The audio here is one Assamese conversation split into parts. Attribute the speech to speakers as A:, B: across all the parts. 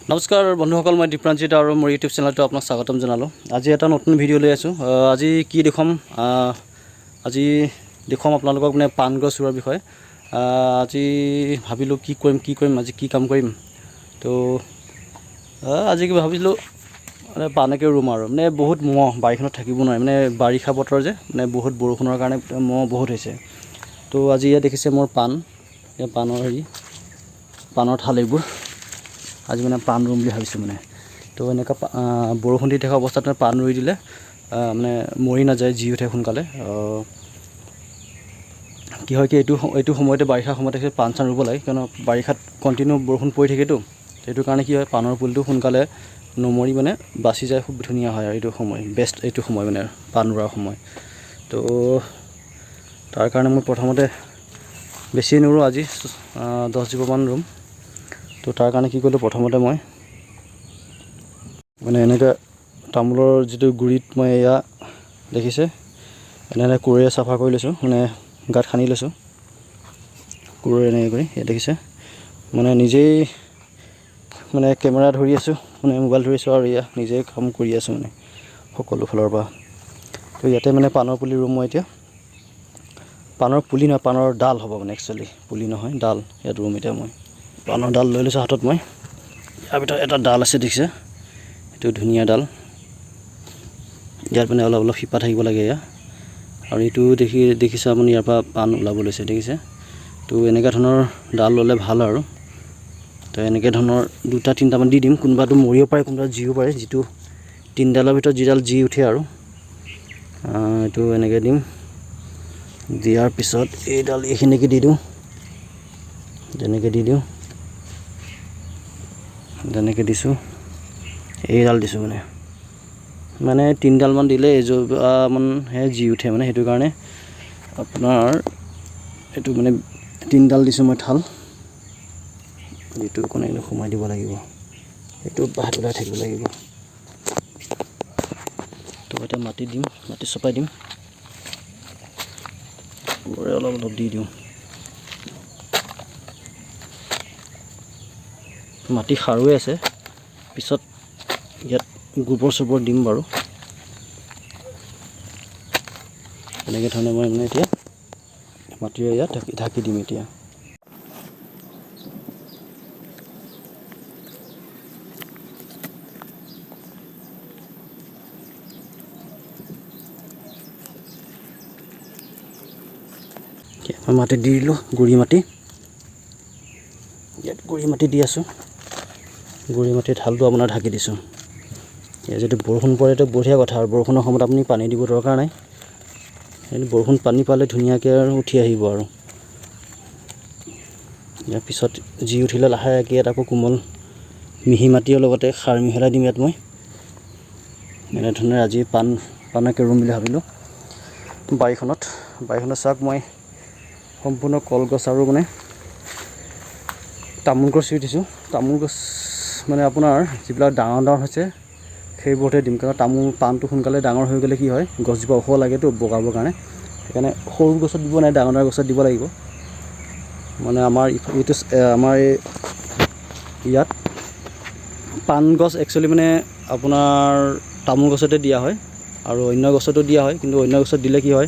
A: নমস্কাৰ বন্ধুসকল, মই দীপ্ৰাঞ্জিত আৰু মোৰ ইউটিউব চেনেলটো আপোনাক স্বাগতম জনালোঁ। আজি এটা নতুন ভিডিঅ' লৈ আছোঁ। আজি কি দেখুৱাম, আজি দেখুৱাম আপোনালোকক মানে পাণ গছ ৰোৱাৰ বিষয়ে। আজি ভাবিলোঁ কি কৰিম আজি কি কাম কৰিম। তো আজি ভাবিলোঁ মানে পাণকে ৰুম আৰু মানে বহুত মহ বাৰীখনত থাকিব নোৱাৰে, মানে বাৰিষা বতৰ যে, মানে বহুত বৰষুণৰ কাৰণে মহ বহুত হৈছে। তো আজি ইয়াত দেখিছে মোৰ পাণৰ ঠাল এইবোৰ। আজি মানে পাণ ৰুম বুলি ভাবিছোঁ মানে। তো এনেকুৱা বৰষুণ দি থকা অৱস্থাত পাণ ৰুই দিলে মানে মৰি নাযায়, জি উঠে সোনকালে। কি হয় কি এইটো সময়তে বাৰিষা সময়তে পাণ চান ৰুব লাগে, কিয়নো বাৰিষাত কণ্টিনিউ বৰষুণ পৰি থাকেতো। সেইটো কাৰণে কি হয়, পাণৰ পুলিটো সোনকালে নমৰি মানে বাচি যায়, খুব ধুনীয়া হয় আৰু এইটো সময় বেষ্ট, এইটো সময় মানে পাণ ৰোৱাৰ সময়। তো তাৰ কাৰণে মই প্ৰথমতে বেছি নোৰোঁ, আজি 10 জোপামান ৰুম। তো তাৰ কাৰণে কি কৰিলোঁ, প্ৰথমতে মই মানে এনেকৈ তামোলৰ যিটো গুৰিত মই এয়া দেখিছে এনেকৈ কোৰেৰে চাফা কৰি লৈছোঁ, মানে গাঁত খান্দি লৈছোঁ কোৰেৰে এনেকৈ কৰি। এয়া দেখিছে মানে নিজেই মানে কেমেৰা ধৰি আছোঁ, মানে মোবাইল ধৰিছোঁ আৰু এয়া নিজেই কাম কৰি আছোঁ মানে সকলো ফালৰ পৰা। তো ইয়াতে মানে পাণৰ পুলি ৰুম মই এতিয়া। পাণৰ পুলি নহয়, পাণৰ ডাল হ'ব মানে, একচুৱেলি পুলি নহয়, ডাল ইয়াত ৰুম এতিয়া মই। পাণৰ ডাল লৈ লৈছোঁ হাতত মই। ইয়াৰ ভিতৰত এটা ডাল আছে দেখিছে, এইটো ধুনীয়া ডাল। ইয়াত মানে অলপ শিপা থাকিব লাগে এয়া। আৰু এইটো দেখিছে আপুনি, ইয়াৰ পৰা পাণ ওলাব লৈছে দেখিছে। তো এনেকুৱা ধৰণৰ ডাল ল'লে ভাল আৰু। তো এনেকৈ ধৰণৰ 2-3টামান দি দিম, কোনোবাটো মৰিব পাৰে, কোনোবা জিও পাৰে, যিটো 3ডালৰ ভিতৰত যিডাল জি উঠে আৰু। এইটো এনেকৈ দিম। দিয়াৰ পিছত এইডাল এইখিনিকে দি দিওঁ, তেনেকৈ দি দিওঁ, তেনেকৈ দিছোঁ। এইডাল দিছোঁ মানে 3ডালমান দিলে এজোপামানহে জি উঠে মানে, সেইটো কাৰণে আপোনাৰ এইটো মানে 3ডাল দিছোঁ মই ঠাল। যিটো কোনে সোমাই দিব লাগিব, সেইটো বাহিৰত ওলাই থাকিব লাগিব। তো এতিয়া মাটি দিম, মাটি চপাই দিম, অলপ দি দিওঁ। মাটি সাৰুৱে আছে, পিছত ইয়াত গোবৰ দিম বাৰু। এনেকৈ ধৰণে মই মানে এতিয়া মাটিৰে ইয়াত ঢাকি দিম এতিয়া। মই মাটি দি দিলোঁ, গুড়ি মাটি। ইয়াত গুড়ি মাটি দি আছোঁ, গুড়ি মাটিৰ ঢালটো আপোনাৰ ঢাকি দিছোঁ। ইয়াত যদি বৰষুণ পৰে তো বঢ়িয়া কথা, আৰু বৰষুণৰ সময়ত আপুনি পানী দিব দৰকাৰ নাই। বৰষুণ পানী পালে ধুনীয়াকৈ আৰু উঠি আহিব আৰু। ইয়াৰ পিছত জি উঠিলে লাহেকৈ ইয়াত আকৌ কোমল মিহি মাটিৰ লগতে সাৰ মিহলাই দিম ইয়াত মই। এনেধৰণে আজি পাণকে ৰুম বুলি ভাবিলোঁ বাৰীখনত চাওক, মই সম্পূৰ্ণ কলগছ আৰু মানে তামোল গছ ৰুই দিছোঁ। তামোল গছ মানে আপোনাৰ যিবিলাক ডাঙৰ হৈছে সেইবোৰতে দিম, কাৰণ পাণটো সোনকালে ডাঙৰ হৈ গ'লে কি হয়, গছজোপা ওখ লাগেতো বগাবৰ কাৰণে। সেইকাৰণে সৰু গছত দিব নাই, ডাঙৰ গছত দিব লাগিব। মানে আমাৰ ইয়াত পাণ গছ একচুৱেলি মানে আপোনাৰ তামোল গছতে দিয়া হয়, আৰু অন্য গছতো দিয়া হয়, কিন্তু অন্য গছত দিলে কি হয়,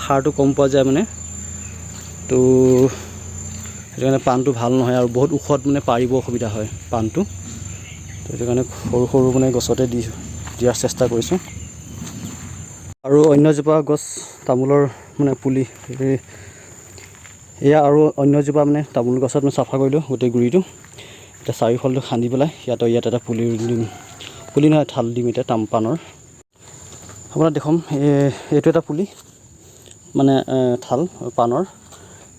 A: সাৰটো কম পোৱা যায় মানে। তো সেইটো কাৰণে পাণটো ভাল নহয়, আৰু বহুত ওখত মানে পাৰিব অসুবিধা হয় পাণটো। তো সেইটো কাৰণে সৰু মানে গছতে দিয়াৰ চেষ্টা কৰিছোঁ। আৰু অন্যজোপা গছ তামোলৰ মানে পুলি এয়া, আৰু অন্যজোপা মানে তামোল গছত মই চাফা কৰিলোঁ গোটেই গুৰিটো। এতিয়া চাৰিওফালটো খান্দি পেলাই ইয়াত এটা পুলি দিম, পুলি নহয় ঠাল দিম এতিয়া পাণৰ। আপোনাৰ দেখুৱাম, এইটো এটা পুলি মানে ঠাল পাণৰ।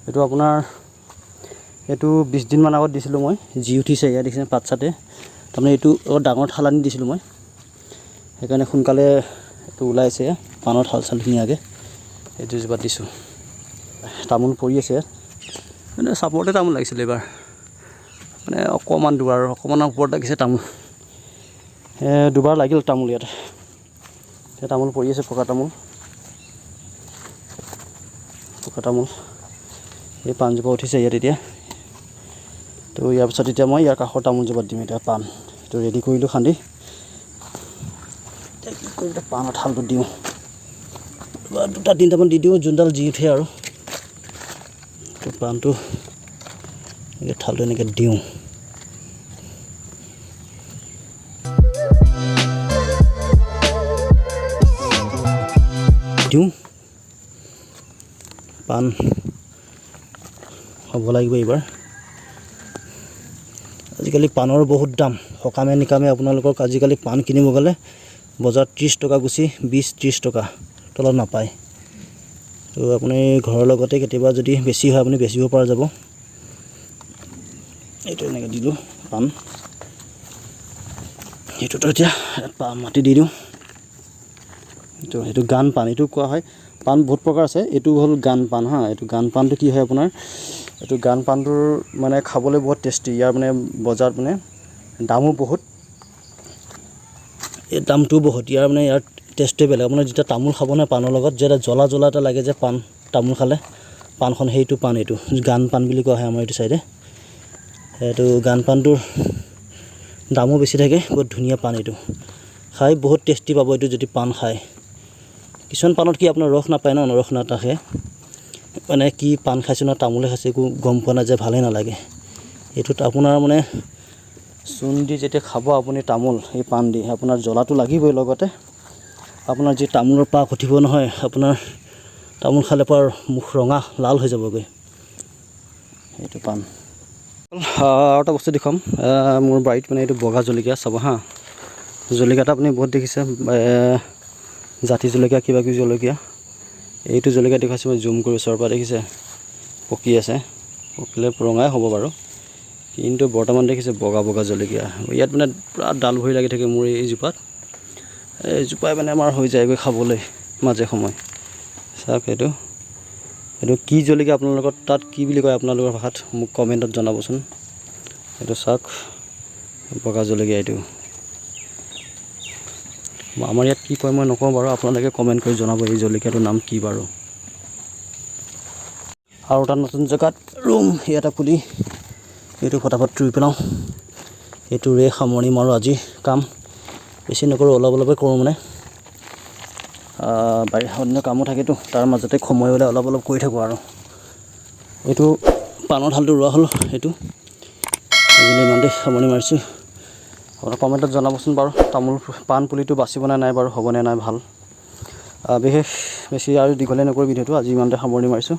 A: এইটো আপোনাৰ 20 দিনমান আগত দিছিলোঁ মই, জি উঠিছে। ইয়াত দেখিছে পাত চাতে, তাৰমানে এইটো অলপ ডাঙৰ ঠাল আনি দিছিলোঁ মই, সেইকাৰণে সোনকালে এইটো ওলাইছে। পাণৰ ঠাল চাল ধুনীয়াকৈ এইটো জোপাত দিছোঁ। তামোল পৰি আছে ইয়াত, মানে চাপৰতে তামোল লাগিছিলে এইবাৰ, মানে অকণমানৰ ওপৰত লাগিছে তামোল। দুবাৰ লাগিল তামোল ইয়াত। এতিয়া তামোল পৰি আছে, পকা তামোল। এই পাণজোপা উঠিছে ইয়াত এতিয়া। তো ইয়াৰ পিছত এতিয়া মই ইয়াৰ কাষৰ তামোলজোপাত দিম এতিয়া পাণ। এইটো ৰেডি কৰিলোঁ খান্দি। এতিয়া কি কৰিম, পাণৰ ঠালটো দিওঁ, 2-3টামান দি দিওঁ, যোনডাল যি উঠে আৰু পাণটো এনেকৈ ঠালটো এনেকৈ দিওঁ। পাণ হ'ব লাগিব এইবাৰ। আজিকালি পাণৰ বহুত দাম, সকামে নিকামে আপোনালোকক আজিকালি পাণ কিনিব গ'লে বজাৰত 30 টকা গুচি 20-30 টকা তলত নাপায়। তো আপুনি ঘৰৰ লগতে কেতিয়াবা যদি বেছি হয় আপুনি বেচিব পৰা যাব। এইটো এনেকৈ দিলোঁ পাণ, সেইটোতো এতিয়া মাটি দি দিওঁ। এইটো গান পাণ, এইটো কোৱা হয়। পাণ বহুত প্ৰকাৰ আছে, এইটো হ'ল গান পাণ হা। এইটো গান পাণটো কি হয় আপোনাৰ, এইটো গান পাণটোৰ মানে খাবলৈ বহুত টেষ্টি। ইয়াৰ মানে বজাৰত মানে দামো বহুত, এই দামটোও বহুত। ইয়াৰ মানে ইয়াৰ টেষ্টটোৱে বেলেগ। আপোনাৰ যেতিয়া তামোল খাব নহয় পাণৰ লগত, যেতিয়া জ্বলা এটা লাগে যে পাণ তামোল খালে পাণখন, সেইটো পাণ এইটো গান পাণ বুলি কোৱা হয় আমাৰ এইটো চাইডে। এইটো গান পাণটোৰ দামো বেছি থাকে, বহুত ধুনীয়া পাণ। এইটো খাই বহুত টেষ্টি পাব এইটো যদি পাণ খায়। কিছুমান পাণত কি আপোনাৰ ৰস নাপায় ন, ৰস নাথাকে, মানে কি পাণ খাইছোঁ ন তামোলে খাইছোঁ একো গম পোৱা নাযায়, ভালেই নালাগে। এইটোত আপোনাৰ মানে চূণ দি যেতিয়া খাব আপুনি তামোল, এই পাণ দি, আপোনাৰ জ্বলাটো লাগিবই, লগতে আপোনাৰ যি তামোলৰ পাক উঠিব নহয়, আপোনাৰ তামোল খালে পৰা মুখ ৰঙা লাল হৈ যাবগৈ। এইটো পাণ। আৰু এটা বস্তু দেখুৱাম, মোৰ বাৰীত মানে এইটো বগা জলকীয়া চাব হা। জলকীয়াটো আপুনি বহুত দেখিছে, জাতি জলকীয়া, কিবা কিবি জলকীয়া। এইটো জলকীয়া দেখুৱাইছোঁ মই জুম কৰি ওচৰৰ পৰা, দেখিছে পকি আছে, পকিলে ৰঙাই হ'ব বাৰু, কিন্তু বৰ্তমান দেখিছে বগা জলকীয়া। ইয়াত মানে পূৰা ডাল ভৰি লাগি থাকে মোৰ এইজোপাত, এইজোপাই মানে আমাৰ হৈ যায়গৈ খাবলৈ মাজে সময়। চাওক এইটো কি জলকীয়া, আপোনালোকৰ তাত কি বুলি কয় আপোনালোকৰ ভাষাত মোক কমেণ্টত জনাবচোন। এইটো চাওক বগা জলকীয়া। এইটো আমাৰ ইয়াত কি কয় মই নকওঁ বাৰু, আপোনালোকে কমেণ্ট কৰি জনাব এই জলকীয়াটোৰ নাম কি বাৰু। আৰু এটা নতুন জেগাত ৰুম, ইয়াতে পুলি, এইটো ফটাফট ৰুই পেলাওঁ। এইটো ৰুই সামৰণি মাৰোঁ আজি কাম, বেছি নকৰোঁ, অলপে কৰোঁ মানে। বাৰীত অন্য কামো থাকেতো, তাৰ মাজতে সময় হ'লে অলপ কৰি থাকোঁ আৰু। এইটো পাণৰ ঠালটো ৰোৱা হ'ল, এইটো আজিলৈ ইমানতে সামৰণি মাৰিছোঁ। আপোনাৰ কমেণ্টত জনাবচোন বাৰু, পাণ পুলিটো বাচিবনে নাই বাৰু, হ'বনে নাই ভাল। বিশেষ বেছি আৰু দীঘলে নকৰোঁ ভিডিঅ'টো, আজি ইমানতে সামৰণি মাৰিছোঁ।